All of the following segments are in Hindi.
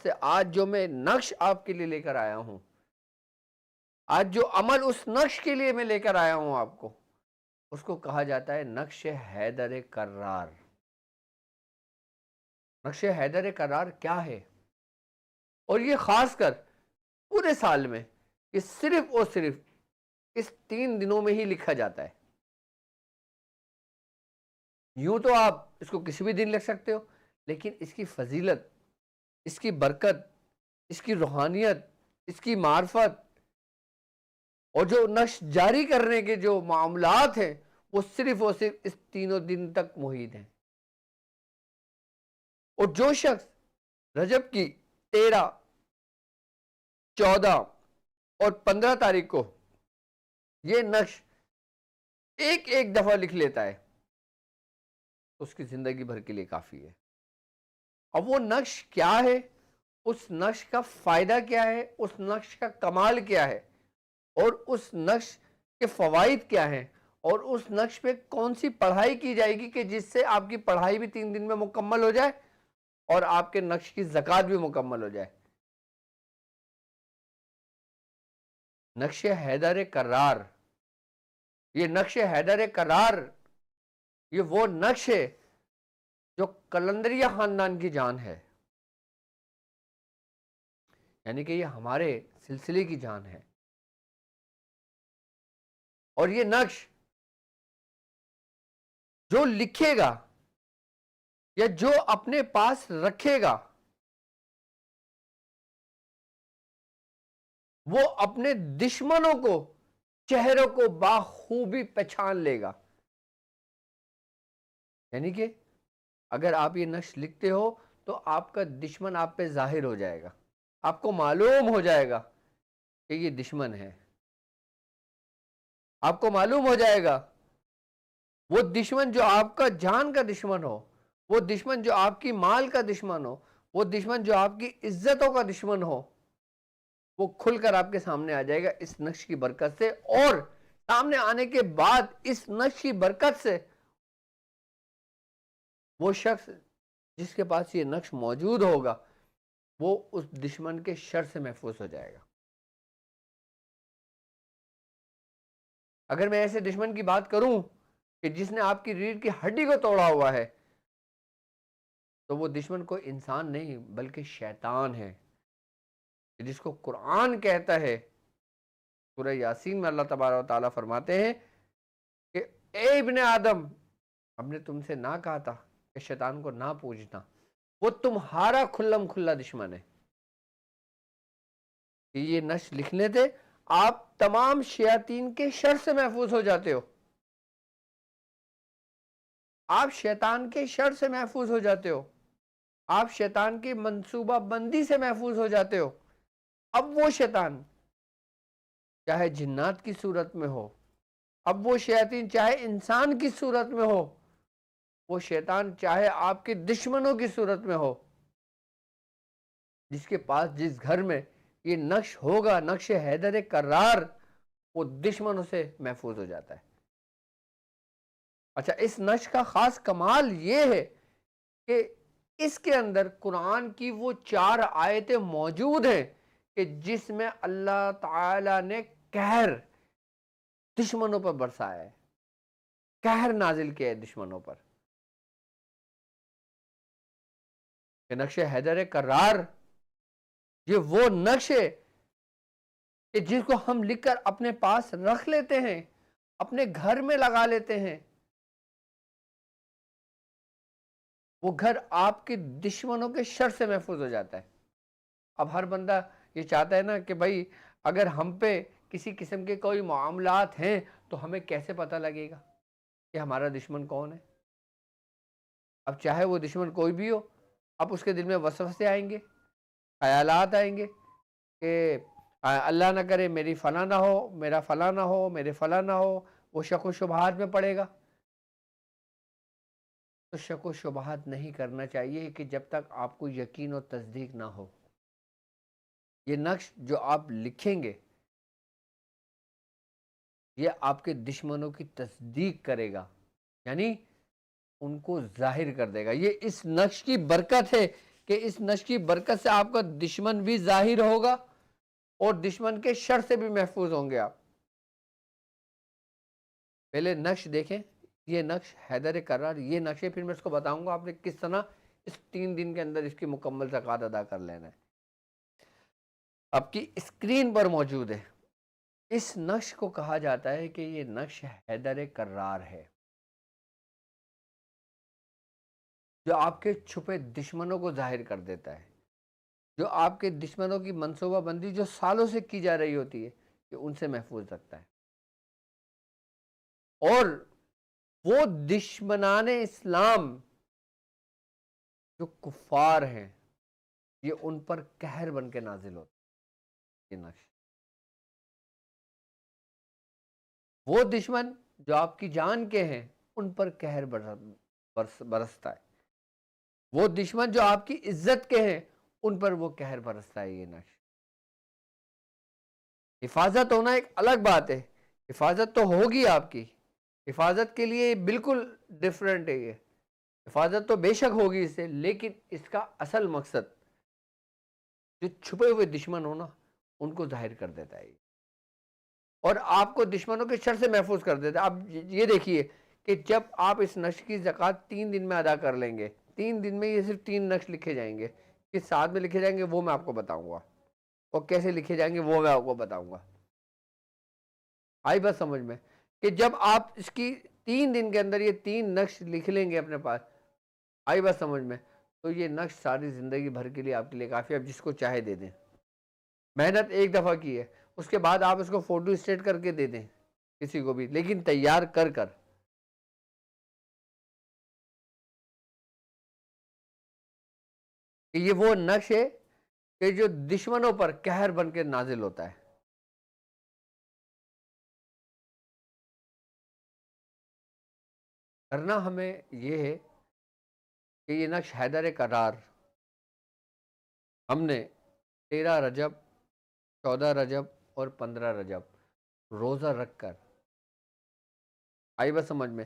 से आज जो मैं नक्श आपके लिए लेकर आया हूं, आज जो अमल उस नक्श के लिए मैं लेकर आया हूं आपको, उसको कहा जाता है नक्श हैदर कर्रार। नक्श हैदर कर्रार क्या है? और ये खासकर पूरे साल में ये सिर्फ और सिर्फ इस 3 दिनों में ही लिखा जाता है। यूं तो आप इसको किसी भी दिन लिख सकते हो, लेकिन इसकी फजीलत, इसकी बरकत, इसकी रूहानियत, इसकी मार्फत और जो नक्श जारी करने के जो मामलात हैं, वो सिर्फ और सिर्फ इस 3 दिन तक मुहित हैं। और जो शख्स रजब की 13, 14 और 15 तारीख को ये नक्श एक एक दफा लिख लेता है, उसकी जिंदगी भर के लिए काफी है। अब वो नक्श क्या है, उस नक्श का फायदा क्या है, उस नक्श का कमाल क्या है, और उस नक्श के फवाइद क्या हैं, और उस नक्श पे कौन सी पढ़ाई की जाएगी कि जिससे आपकी पढ़ाई भी 3 दिन में मुकम्मल हो जाए और आपके नक्श की ज़कात भी मुकम्मल हो जाए। नक्श हैदर कर्रार, ये नक्श हैदर कर्रार, ये वो नक्श है जो कलंदरिया खानदान की जान है, यानी कि ये हमारे सिलसिले की जान है। और ये नक्श जो लिखेगा या जो अपने पास रखेगा, वो अपने दुश्मनों को, चेहरों को बाखूबी पहचान लेगा। यानी कि अगर आप ये नक्श लिखते हो तो आपका दुश्मन आप पे जाहिर हो जाएगा, आपको मालूम हो जाएगा कि ये दुश्मन है, आपको मालूम हो जाएगा वो दुश्मन जो आपका जान का दुश्मन हो, वो दुश्मन जो आपकी माल का दुश्मन हो, वो दुश्मन जो आपकी इज्जतों का दुश्मन हो, वो खुलकर आपके सामने आ जाएगा इस नक्श की बरकत से। और सामने आने के बाद इस नक्श की बरकत से वो शख्स जिसके पास ये नक्श मौजूद होगा, वो उस दुश्मन के शर से महफूज हो जाएगा। अगर मैं ऐसे दुश्मन की बात करूं कि जिसने आपकी रीढ़ की हड्डी को तोड़ा हुआ है, तो वो दुश्मन कोई इंसान नहीं बल्कि शैतान है, जिसको कुरान कहता है, सूरह यासीन में अल्लाह तबारक व तआला फरमाते हैं कि ए इब्ने आदम, हमने तुमसे ना कहा था कि शैतान को ना पूजना, वो तुम्हारा खुल्लम खुल्ला दुश्मन है। कि ये नक्श लिखने थे, आप तमाम शयातीन के शर से महफूज हो जाते हो, आप शैतान के शर से महफूज हो जाते हो, आप शैतान की मंसूबा बंदी से महफूज हो जाते हो। अब वो शैतान चाहे जिन्नात की सूरत में हो, अब वो शैतान चाहे इंसान की सूरत में हो, वो शैतान चाहे आपके दुश्मनों की सूरत में हो, जिसके पास जिस घर में ये नक्श होगा, नक्श हैदर कर्रार, वो दुश्मनों से महफूज हो जाता है। अच्छा, इस नक्श का खास कमाल ये है कि इसके अंदर कुरान की वो 4 आयतें मौजूद हैं कि जिसमें अल्लाह ताला ने कहर दुश्मनों पर बरसाया है, कहर नाजिल किया है दुश्मनों पर। नक्श हैदर कर्रार ये वो नक्श है कि जिसको हम लिखकर अपने पास रख लेते हैं, अपने घर में लगा लेते हैं, वो घर आपके दुश्मनों के शर से महफूज हो जाता है। अब हर बंदा ये चाहता है ना कि भाई अगर हम पे किसी किस्म के कोई मामलात हैं तो हमें कैसे पता लगेगा कि हमारा दुश्मन कौन है। अब चाहे वो दुश्मन कोई भी हो, अब उसके दिल में वसवसे आएंगे, ख्यालात आएंगे कि अल्लाह ना करे मेरी फला ना हो, मेरा फला ना हो, मेरे फला ना हो, वो शक व शुबहात में पड़ेगा। तो शक व शुबहात नहीं करना चाहिए कि जब तक आपको यकीन और तस्दीक ना हो। ये नक्श जो आप लिखेंगे, ये आपके दुश्मनों की तस्दीक करेगा, यानी उनको जाहिर कर देगा। ये इस नक्श की बरकत है कि इस नक्श की बरकत से आपका दुश्मन भी जाहिर होगा और दुश्मन के शर से भी महफूज होंगे आप। पहले नक्श देखें, ये नक्श हैदर कर्रार, ये नक्श है, फिर मैं इसको बताऊंगा आपने किस तरह इस 3 दिन के अंदर इसकी मुकम्मल ज़कात अदा कर लेना है। आपकी स्क्रीन पर मौजूद है। इस नक्श को कहा जाता है कि ये नक्श हैदर कर्रार है, जो आपके छुपे दुश्मनों को जाहिर कर देता है, जो आपके दुश्मनों की मनसूबाबंदी जो सालों से की जा रही होती है, कि उनसे महफूज रखता है। और वो दुश्मनाने इस्लाम जो कुफार हैं, ये उन पर कहर बन के नाजिल होता है। ये नक्श, वो दुश्मन जो आपकी जान के हैं, उन पर कहर बरसता है। वो दुश्मन जो आपकी इज्जत के हैं, उन पर वो कहर बरसता है। ये नक्श, हिफाजत होना एक अलग बात है, हिफाजत तो होगी आपकी, हिफाजत के लिए बिल्कुल डिफरेंट है। ये हिफाजत तो बेशक होगी इससे, लेकिन इसका असल मकसद जो छुपे हुए दुश्मन हो ना, उनको जाहिर कर देता है और आपको दुश्मनों के शर से महफूज कर देता है। आप ये देखिए कि जब आप इस नक्श की ज़कात 3 दिन में अदा कर लेंगे, 3 दिन में ये सिर्फ 3 नक्श लिखे जाएंगे, किस साथ में लिखे जाएंगे वो मैं आपको बताऊंगा, और कैसे लिखे जाएंगे वो मैं आपको बताऊंगा। आई बात समझ में, कि जब आप इसकी 3 दिन के अंदर ये 3 नक्श लिख लेंगे अपने पास, आई बात समझ में, तो ये नक्श सारी ज़िंदगी भर के लिए आपके लिए काफ़ी, आप जिसको चाहे दे दें। मेहनत एक दफ़ा की है, उसके बाद आप इसको फ़ोटो स्टेट करके दे दें किसी को भी, लेकिन तैयार कर कर। कि ये वो नक्श है कि जो दुश्मनों पर कहर बन के नाजिल होता है। करना हमें ये है कि ये नक्श हैदर करार हमने 13 रजब, 14 रजब और 15 रजब रोज़ा रख कर, आई बात समझ में,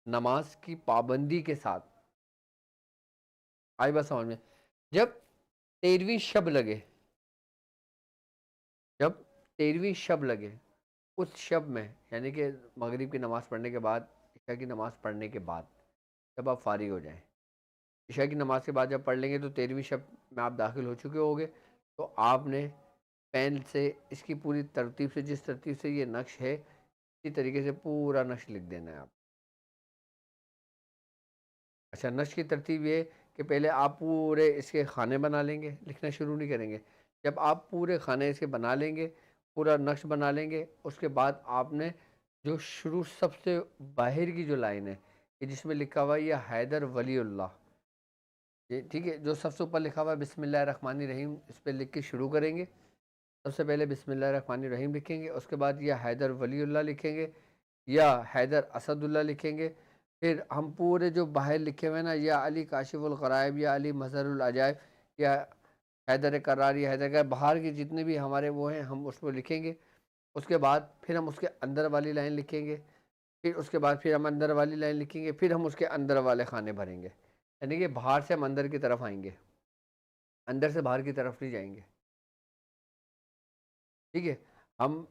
नमाज की पाबंदी के साथ, आई बात समझ में, जब 13वीं शब लगे, जब 13वीं शब लगे, उस शब में यानी कि मगरिब की नमाज़ पढ़ने के बाद, इशा की नमाज़ पढ़ने के बाद जब आप फारिग हो जाएं, इशा की नमाज़ के बाद जब पढ़ लेंगे तो 13वीं शब में आप दाखिल हो चुके होंगे, तो आपने पेन से इसकी पूरी तरतीब से, जिस तरतीब से ये नक्श है, इसी तरीके से पूरा नक्श लिख देना है आप। अच्छा, नक्श की तरतीब ये कि पहले आप पूरे इसके खाने बना लेंगे, लिखना शुरू नहीं करेंगे। जब आप पूरे खाने इसके बना लेंगे, पूरा नक्श बना लेंगे, उसके बाद आपने जो शुरू सबसे बाहर की जो लाइन है कि जिसमें लिखा हुआ है ये हैदर वलीउल्लाह, ये ठीक है, जो सबसे ऊपर लिखा हुआ है बिस्मिल्लाहिर्रहमानिर्रहीम, इस पर लिख के शुरू करेंगे। सबसे पहले बिस्मिल्लाहिर्रहमानिर्रहीम लिखेंगे, उसके बाद या हैदर वलीउल्लाह लिखेंगे या हैदर असदुल्लाह लिखेंगे। फिर हम पूरे जो बाहर लिखे हुए हैं ना, या अली काशिफुल ग़राइब, या अली मज़हरुल अजाइब, या हैदर करार, या हैदर का बाहर के जितने भी हमारे वो हैं, हम उसको लिखेंगे। उसके बाद फिर हम उसके अंदर वाली लाइन लिखेंगे, फिर उसके बाद फिर हम अंदर वाली लाइन लिखेंगे, फिर हम उसके अंदर वाले खाने भरेंगे। यानी कि बाहर से हम अंदर की तरफ आएंगे, अंदर से बाहर की तरफ नहीं जाएंगे। ठीक है, हम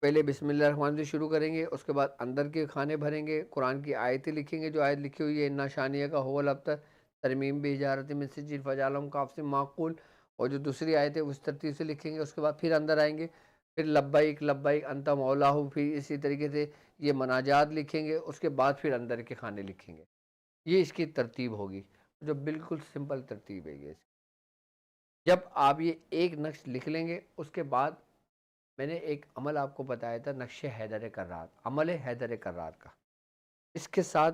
पहले बिस्मिल्लाह से शुरू करेंगे, उसके बाद अंदर के खाने भरेंगे, कुरान की आयतें लिखेंगे, जो आयत लिखी हुई है इन्ना शानिया का होल अबतर तरमीम बेजारत में से फ़जालम काफ़ी माकूल, और जो दूसरी आयत है उस तरतीब से लिखेंगे। उसके बाद फिर अंदर आएंगे, फिर लब्बाइक लब्बाइक अंता मौलाहू, फिर इसी तरीके से ये मनाजात लिखेंगे, उसके बाद फिर अंदर के खाने लिखेंगे। ये इसकी तरतीब होगी, जो बिल्कुल सिंपल तरतीब है ये। जब आप ये एक नक्श लिख लेंगे, उसके बाद मैंने एक अमल आपको बताया था, नक्शे हैदर कर्रार, अमल हैदर कर्रार का, इसके साथ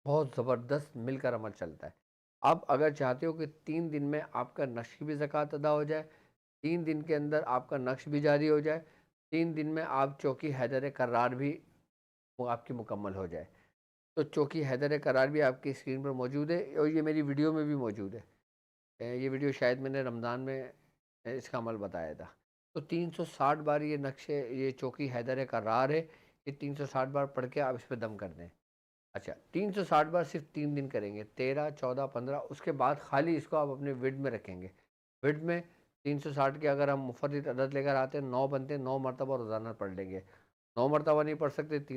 बहुत ज़बरदस्त मिलकर अमल चलता है। आप अगर चाहते हो कि 3 दिन में आपका नक्श की भी ज़कात अदा हो जाए, 3 दिन के अंदर आपका नक्श भी जारी हो जाए, 3 दिन में आप चौकी हैदर कर्रार भी वो आपकी मुकम्मल हो जाए, तो चौकी हैदर कर्रार भी आपकी स्क्रीन पर मौजूद है और ये मेरी वीडियो में भी मौजूद है। ये वीडियो शायद मैंने रमज़ान में इसका अमल बताया था। तो 360 बार ये नक्शे, ये चौकी हैदर कर्रार है, ये 360 बार पढ़ के आप इस पे दम कर दें। अच्छा, 360 बार सिर्फ 3 दिन करेंगे, 13, 14, 15। उसके बाद खाली इसको आप अपने विड में रखेंगे। विड में 360 के अगर हम मुफर्रित अदद लेकर आते हैं, 9 बनते हैं, 9 मरतबा रोजाना पढ़ लेंगे। 9 मरतबा नहीं पढ़ सकते,